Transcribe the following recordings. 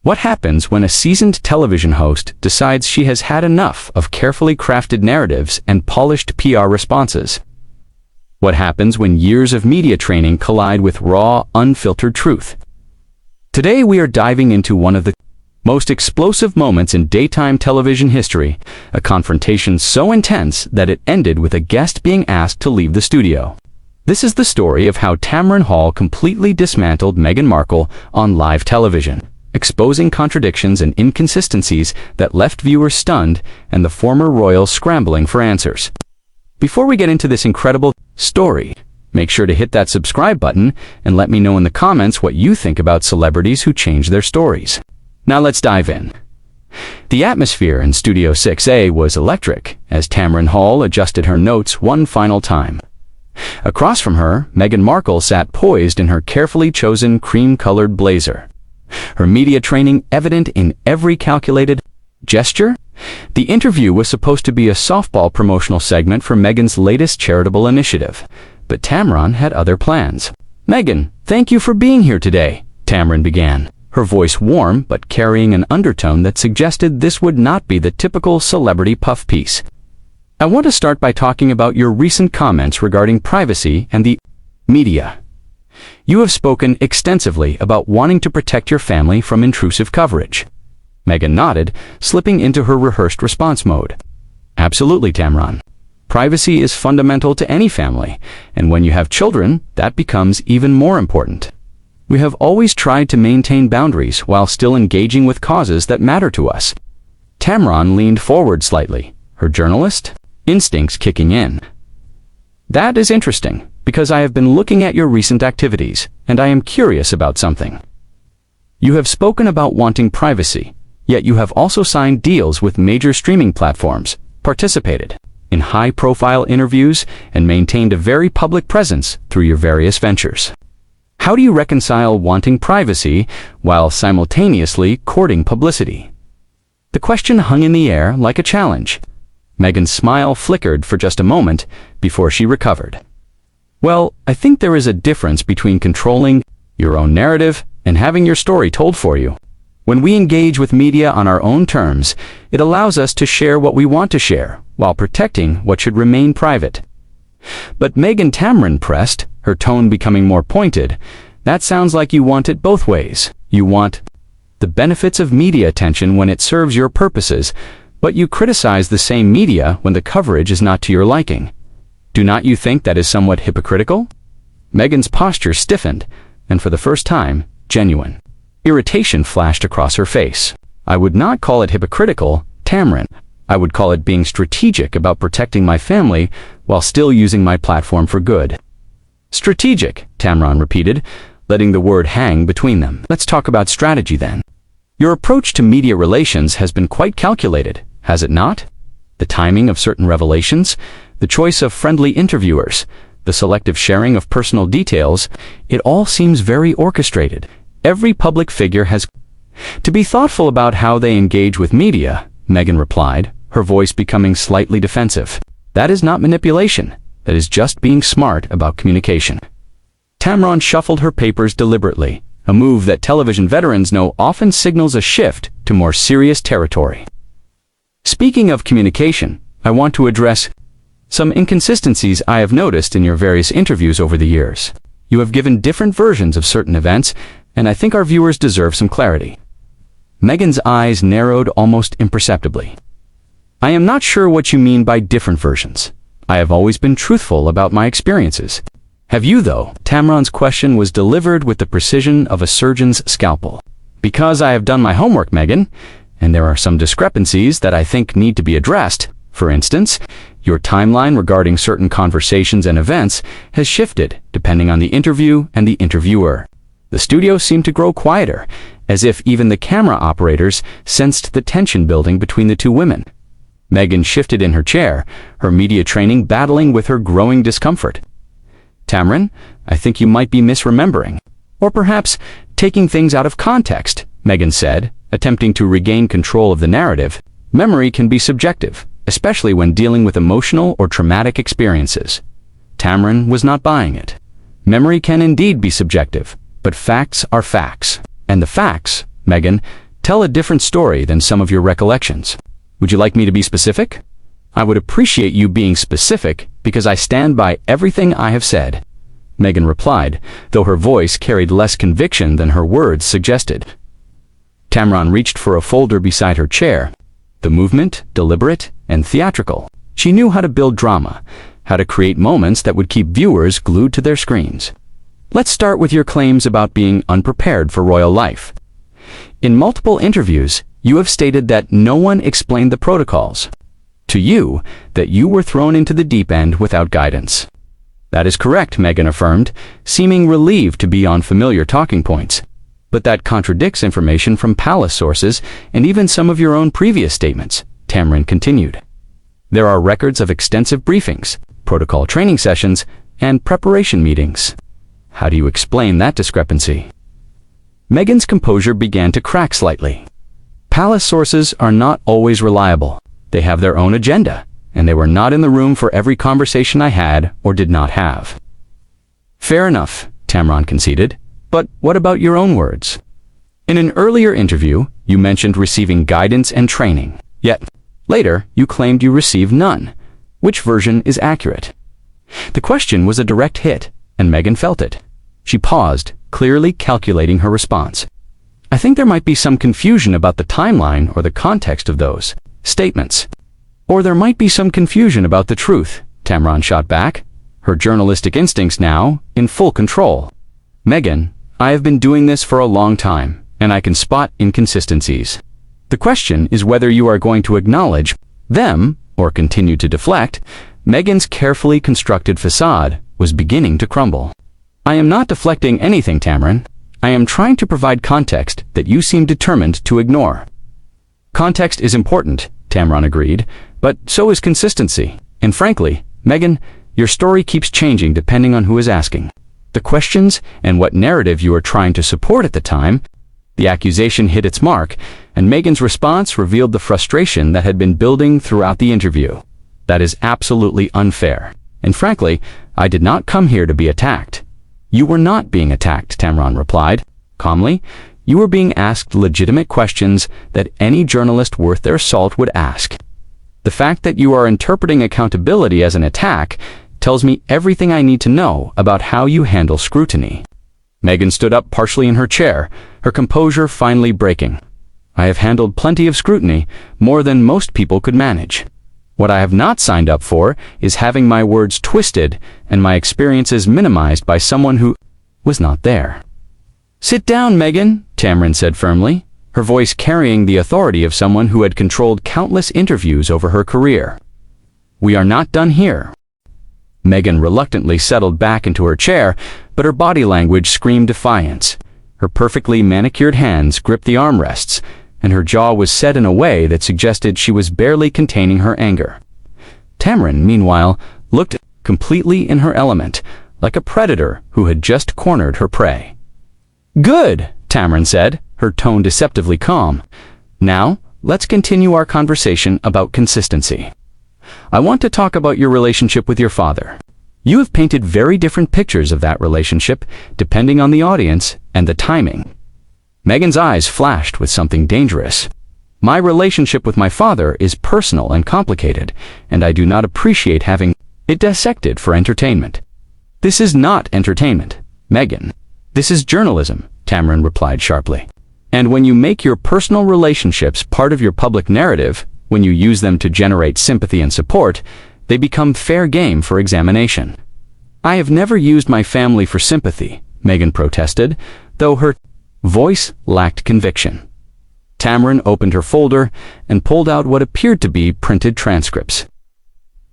What happens when a seasoned television host decides she has had enough of carefully crafted narratives and polished PR responses? What happens when years of media training collide with raw, unfiltered truth? Today we are diving into one of the most explosive moments in daytime television history, a confrontation so intense that it ended with a guest being asked to leave the studio. This is the story of how Tamron Hall completely dismantled Meghan Markle on live television, exposing contradictions and inconsistencies that left viewers stunned and the former royal scrambling for answers. Before we get into this incredible story, make sure to hit that subscribe button and let me know in the comments what you think about celebrities who change their stories. Now let's dive in. The atmosphere in Studio 6A was electric as Tamron Hall adjusted her notes one final time. Across from her, Meghan Markle sat poised in her carefully chosen cream-colored blazer, her media training evident in every calculated gesture. The interview was supposed to be a softball promotional segment for Meghan's latest charitable initiative, but Tamron had other plans. "Meghan, thank you for being here today," Tamron began, her voice warm but carrying an undertone that suggested this would not be the typical celebrity puff piece. "I want to start by talking about your recent comments regarding privacy and the media. You have spoken extensively about wanting to protect your family from intrusive coverage." Meghan nodded, slipping into her rehearsed response mode. "Absolutely, Tamron. Privacy is fundamental to any family, and when you have children, that becomes even more important. We have always tried to maintain boundaries while still engaging with causes that matter to us." Tamron leaned forward slightly, her journalist instincts kicking in. "That is interesting, because I have been looking at your recent activities, and I am curious about something. You have spoken about wanting privacy, yet you have also signed deals with major streaming platforms, participated in high-profile interviews, and maintained a very public presence through your various ventures. How do you reconcile wanting privacy while simultaneously courting publicity?" The question hung in the air like a challenge. Meghan's smile flickered for just a moment before she recovered. "Well, I think there is a difference between controlling your own narrative and having your story told for you. When we engage with media on our own terms, it allows us to share what we want to share, while protecting what should remain private." "But Meghan," Tamron pressed, her tone becoming more pointed, "that sounds like you want it both ways. You want the benefits of media attention when it serves your purposes, but you criticize the same media when the coverage is not to your liking. Do not you think that is somewhat hypocritical?" Meghan's posture stiffened, and for the first time, genuine irritation flashed across her face. "I would not call it hypocritical, Tamron. I would call it being strategic about protecting my family while still using my platform for good." "Strategic," Tamron repeated, letting the word hang between them. "Let's talk about strategy then. Your approach to media relations has been quite calculated, has it not? The timing of certain revelations, the choice of friendly interviewers, the selective sharing of personal details, it all seems very orchestrated. Every public figure has to be thoughtful about how they engage with media," Meghan replied, her voice becoming slightly defensive. "That is not manipulation. That is just being smart about communication." Tamron shuffled her papers deliberately, a move that television veterans know often signals a shift to more serious territory. "Speaking of communication, I want to address some inconsistencies I have noticed in your various interviews over the years. You have given different versions of certain events, and I think our viewers deserve some clarity." Meghan's eyes narrowed almost imperceptibly. "I am not sure what you mean by different versions. I have always been truthful about my experiences. Have you, though?" Tamron's question was delivered with the precision of a surgeon's scalpel. "Because I have done my homework, Meghan, and there are some discrepancies that I think need to be addressed. For instance, your timeline regarding certain conversations and events has shifted depending on the interview and the interviewer. The studio seemed to grow quieter, as if even the camera operators sensed the tension building between the two women." Meghan shifted in her chair, her media training battling with her growing discomfort. "Tamron, I think you might be misremembering, or perhaps taking things out of context," Meghan said, attempting to regain control of the narrative. "Memory can be subjective, especially when dealing with emotional or traumatic experiences." Tamron was not buying it. Memory can indeed be subjective, but facts are facts. And the facts, Meghan, tell a different story than some of your recollections. Would you like me to be specific? I would appreciate you being specific because I stand by everything I have said. Meghan replied, though her voice carried less conviction than her words suggested. Tamron reached for a folder beside her chair. The movement, deliberate and theatrical. She knew how to build drama, how to create moments that would keep viewers glued to their screens. Let's start with your claims about being unprepared for royal life. In multiple interviews, you have stated that no one explained the protocols. To you, that you were thrown into the deep end without guidance. That is correct, Meghan affirmed, seeming relieved to be on familiar talking points. But that contradicts information from palace sources and even some of your own previous statements, Tamron continued. There are records of extensive briefings, protocol training sessions, and preparation meetings. How do you explain that discrepancy? Meghan's composure began to crack slightly. Palace sources are not always reliable. They have their own agenda, and they were not in the room for every conversation I had or did not have. Fair enough, Tamron conceded. But what about your own words? In an earlier interview, you mentioned receiving guidance and training. Yet, later, you claimed you received none. Which version is accurate? The question was a direct hit, and Meghan felt it. She paused, clearly calculating her response. I think there might be some confusion about the timeline or the context of those statements. Or there might be some confusion about the truth, Tamron shot back, her journalistic instincts now in full control. Meghan, I have been doing this for a long time, and I can spot inconsistencies. The question is whether you are going to acknowledge them or continue to deflect. Meghan's carefully constructed facade was beginning to crumble. I am not deflecting anything, Tamron. I am trying to provide context that you seem determined to ignore. Context is important, Tamron agreed, but so is consistency. And frankly, Meghan, your story keeps changing depending on who is asking. The questions and what narrative you are trying to support at the time. The accusation hit its mark, and Meghan's response revealed the frustration that had been building throughout the interview. That is absolutely unfair. And frankly, I did not come here to be attacked. You were not being attacked, Tamron replied, calmly. You were being asked legitimate questions that any journalist worth their salt would ask. The fact that you are interpreting accountability as an attack tells me everything I need to know about how you handle scrutiny. Meghan stood up partially in her chair, her composure finally breaking. I have handled plenty of scrutiny, more than most people could manage. What I have not signed up for is having my words twisted and my experiences minimized by someone who was not there. Sit down, Meghan, Tamron said firmly, her voice carrying the authority of someone who had controlled countless interviews over her career. We are not done here. Meghan reluctantly settled back into her chair, but her body language screamed defiance. Her perfectly manicured hands gripped the armrests, and her jaw was set in a way that suggested she was barely containing her anger. Tamron, meanwhile, looked completely in her element, like a predator who had just cornered her prey. Good, Tamron said, her tone deceptively calm. Now, let's continue our conversation about consistency. I want to talk about your relationship with your father. You have painted very different pictures of that relationship, depending on the audience and the timing. Meghan's eyes flashed with something dangerous. My relationship with my father is personal and complicated, and I do not appreciate having it dissected for entertainment. This is not entertainment, Meghan. This is journalism, Tamron replied sharply. And when you make your personal relationships part of your public narrative, when you use them to generate sympathy and support, they become fair game for examination. I have never used my family for sympathy, Meghan protested, though her voice lacked conviction. Tamron opened her folder and pulled out what appeared to be printed transcripts.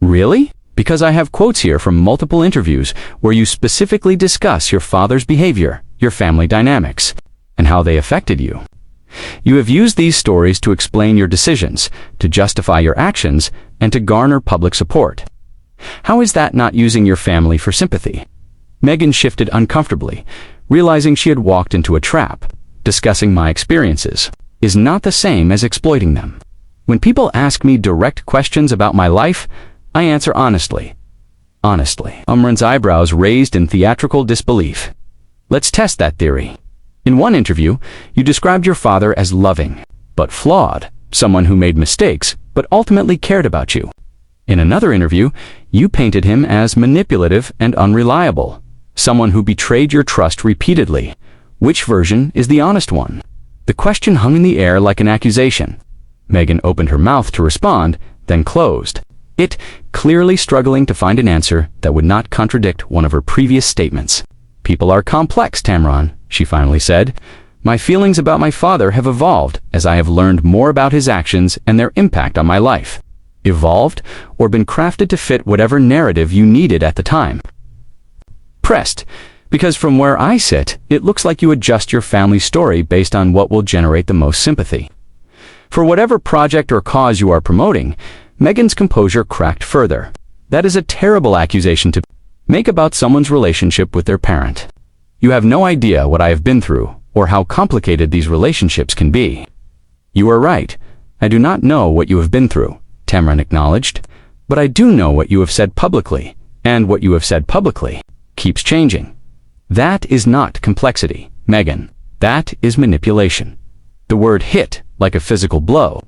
Really? Because I have quotes here from multiple interviews where you specifically discuss your father's behavior, your family dynamics, and how they affected you. You have used these stories to explain your decisions, to justify your actions, and to garner public support. How is that not using your family for sympathy? Meghan shifted uncomfortably, realizing she had walked into a trap. Discussing my experiences is not the same as exploiting them. When people ask me direct questions about my life, I answer honestly. Honestly. Tamron's eyebrows raised in theatrical disbelief. Let's test that theory. In one interview, you described your father as loving, but flawed, someone who made mistakes, but ultimately cared about you. In another interview, you painted him as manipulative and unreliable, someone who betrayed your trust repeatedly. Which version is the honest one? The question hung in the air like an accusation. Meghan opened her mouth to respond, then closed, it clearly struggling to find an answer that would not contradict one of her previous statements. "People are complex, Tamron," she finally said. "My feelings about my father have evolved as I have learned more about his actions and their impact on my life." Evolved, or been crafted to fit whatever narrative you needed at the time? Pressed, because from where I sit, it looks like you adjust your family story based on what will generate the most sympathy. For whatever project or cause you are promoting, Meghan's composure cracked further. That is a terrible accusation to make about someone's relationship with their parent. You have no idea what I have been through, or how complicated these relationships can be. You are right. I do not know what you have been through, Tamron acknowledged, but I do know what you have said publicly, and what you have said publicly keeps changing. That is not complexity, Meghan. That is manipulation. The word hit like a physical blow.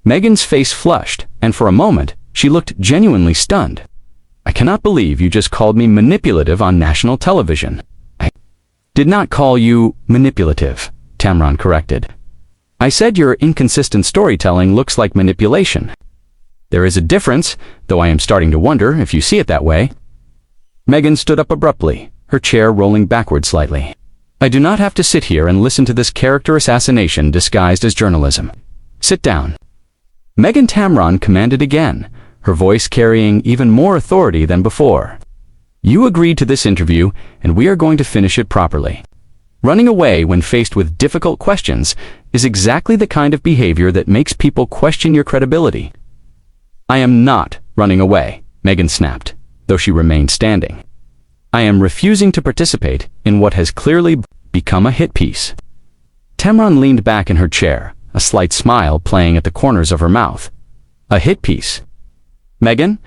Meghan's face flushed, and for a moment, she looked genuinely stunned. "I cannot believe you just called me manipulative on national television." "I did not call you manipulative," Tamron corrected. "I said your inconsistent storytelling looks like manipulation. There is a difference, though I am starting to wonder if you see it that way." Meghan stood up abruptly, her chair rolling backward slightly. "I do not have to sit here and listen to this character assassination disguised as journalism. Sit down." Meghan Tamron commanded again, her voice carrying even more authority than before. "You agreed to this interview, and we are going to finish it properly. Running away when faced with difficult questions is exactly the kind of behavior that makes people question your credibility." "I am not running away," Meghan snapped, though she remained standing. "I am refusing to participate in what has clearly become a hit piece." Tamron leaned back in her chair, a slight smile playing at the corners of her mouth. "A hit piece? Meghan,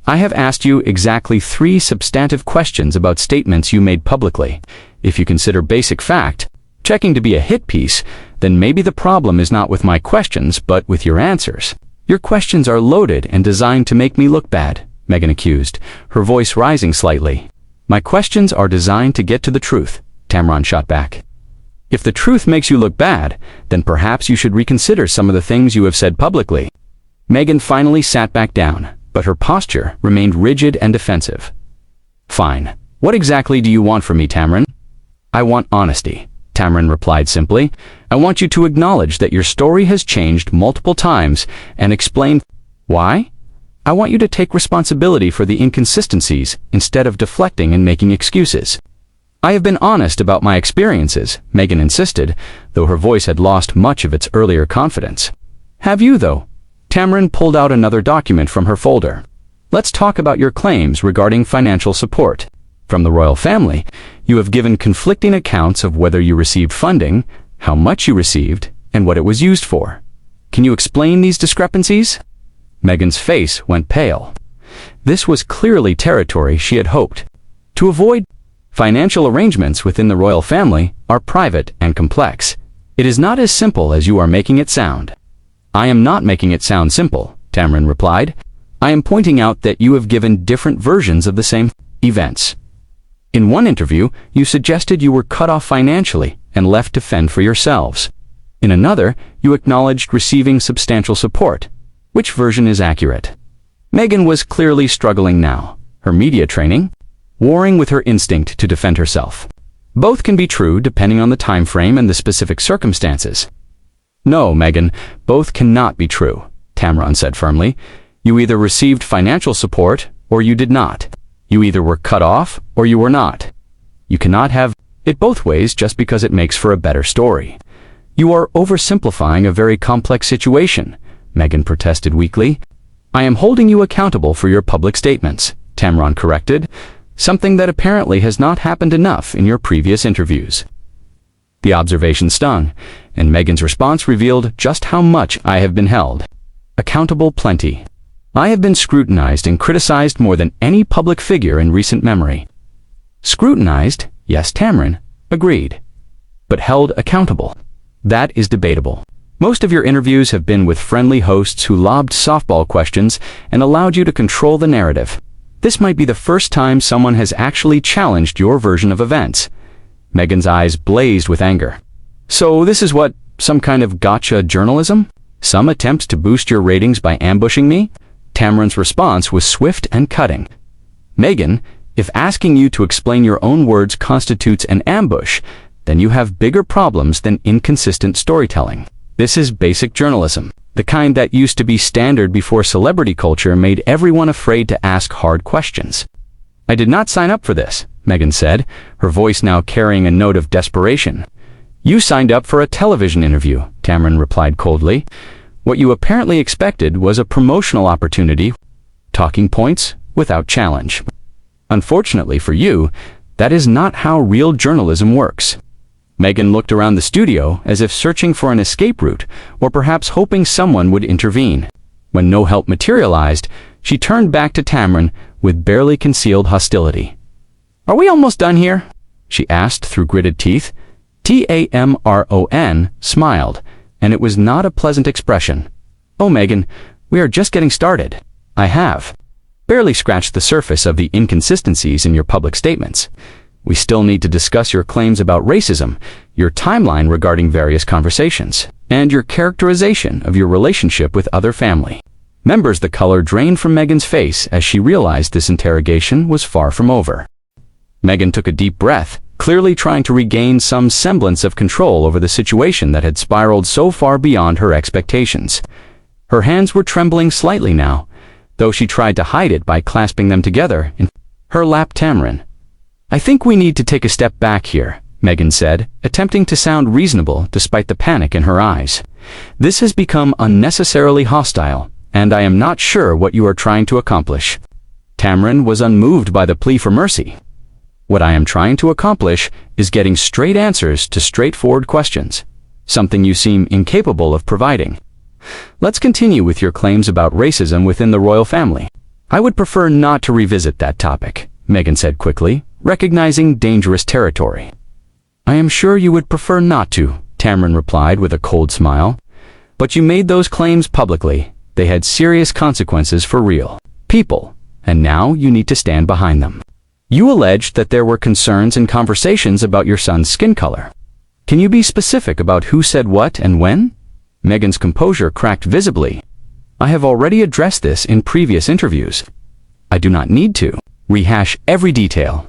I have asked you exactly 3 substantive questions about statements you made publicly. If you consider basic fact checking to be a hit piece, then maybe the problem is not with my questions, but with your answers. Your questions are loaded and designed to make me look bad," Meghan accused, her voice rising slightly. "My questions are designed to get to the truth," Tamron shot back. "If the truth makes you look bad, then perhaps you should reconsider some of the things you have said publicly." Meghan finally sat back down, but her posture remained rigid and defensive. "Fine. What exactly do you want from me, Tamron?" "I want honesty," Tamron replied simply. "I want you to acknowledge that your story has changed multiple times and explain why. I want you to take responsibility for the inconsistencies instead of deflecting and making excuses." "I have been honest about my experiences," Meghan insisted, though her voice had lost much of its earlier confidence. "Have you, though?" Tamron pulled out another document from her folder. "Let's talk about your claims regarding financial support. From the royal family, you have given conflicting accounts of whether you received funding, how much you received, and what it was used for. Can you explain these discrepancies?" Meghan's face went pale. This was clearly territory she had hoped to avoid. Financial arrangements within the royal family are private and complex. It is not as simple as you are making it sound. "I am not making it sound simple," Tamron replied. "I am pointing out that you have given different versions of the same events. In one interview, you suggested you were cut off financially and left to fend for yourselves. In another, you acknowledged receiving substantial support. Which version is accurate?" Meghan was clearly struggling now, her media training warring with her instinct to defend herself. Both can be true depending on the time frame and the specific circumstances. "No, Meghan, both cannot be true," Tamron said firmly. "You either received financial support or you did not. You either were cut off or you were not. You cannot have it both ways just because it makes for a better story." "You are oversimplifying a very complex situation," Meghan protested weakly. "I am holding you accountable for your public statements," Tamron corrected, something that apparently has not happened enough in your previous interviews. The observation stung, and Meghan's response revealed just how much I have been held accountable plenty. I have been scrutinized and criticized more than any public figure in recent memory. Scrutinized, yes, Tamron, agreed. But held accountable. That is debatable. Most of your interviews have been with friendly hosts who lobbed softball questions and allowed you to control the narrative. This might be the first time someone has actually challenged your version of events. Meghan's eyes blazed with anger. So this is what, some kind of gotcha journalism? Some attempt to boost your ratings by ambushing me? Tamron's response was swift and cutting. Meghan, if asking you to explain your own words constitutes an ambush, then you have bigger problems than inconsistent storytelling. This is basic journalism. The kind that used to be standard before celebrity culture made everyone afraid to ask hard questions. I did not sign up for this, Meghan said, her voice now carrying a note of desperation. You signed up for a television interview, Tamron replied coldly. What you apparently expected was a promotional opportunity, talking points without challenge. Unfortunately for you, that is not how real journalism works. Meghan looked around the studio as if searching for an escape route, or perhaps hoping someone would intervene. When no help materialized, she turned back to Tamron with barely concealed hostility. Are we almost done here? She asked through gritted teeth. Tamron smiled, and it was not a pleasant expression. Oh, Meghan, we are just getting started. I have barely scratched the surface of the inconsistencies in your public statements. We still need to discuss your claims about racism, your timeline regarding various conversations, and your characterization of your relationship with other family members. The color drained from Meghan's face as she realized this interrogation was far from over. Meghan took a deep breath, clearly trying to regain some semblance of control over the situation that had spiraled so far beyond her expectations. Her hands were trembling slightly now, though she tried to hide it by clasping them together in her lap. Tamron, I think we need to take a step back here, Meghan said, attempting to sound reasonable despite the panic in her eyes. This has become unnecessarily hostile, and I am not sure what you are trying to accomplish. Tamron was unmoved by the plea for mercy. What I am trying to accomplish is getting straight answers to straightforward questions, something you seem incapable of providing. Let's continue with your claims about racism within the royal family. I would prefer not to revisit that topic, Meghan said quickly, recognizing dangerous territory. I am sure you would prefer not to, Tamron replied with a cold smile. But you made those claims publicly. They had serious consequences for real people, and now you need to stand behind them. You alleged that there were concerns and conversations about your son's skin color. Can you be specific about who said what and when? Meghan's composure cracked visibly. I have already addressed this in previous interviews. I do not need to rehash every detail.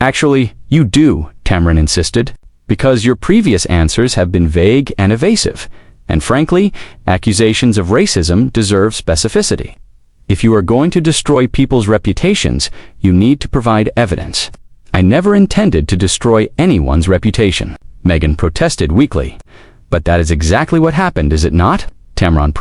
Actually, you do, Tamron insisted, because your previous answers have been vague and evasive, and frankly, accusations of racism deserve specificity. If you are going to destroy people's reputations, you need to provide evidence. I never intended to destroy anyone's reputation, Meghan protested weakly. But that is exactly what happened, is it not? Tamron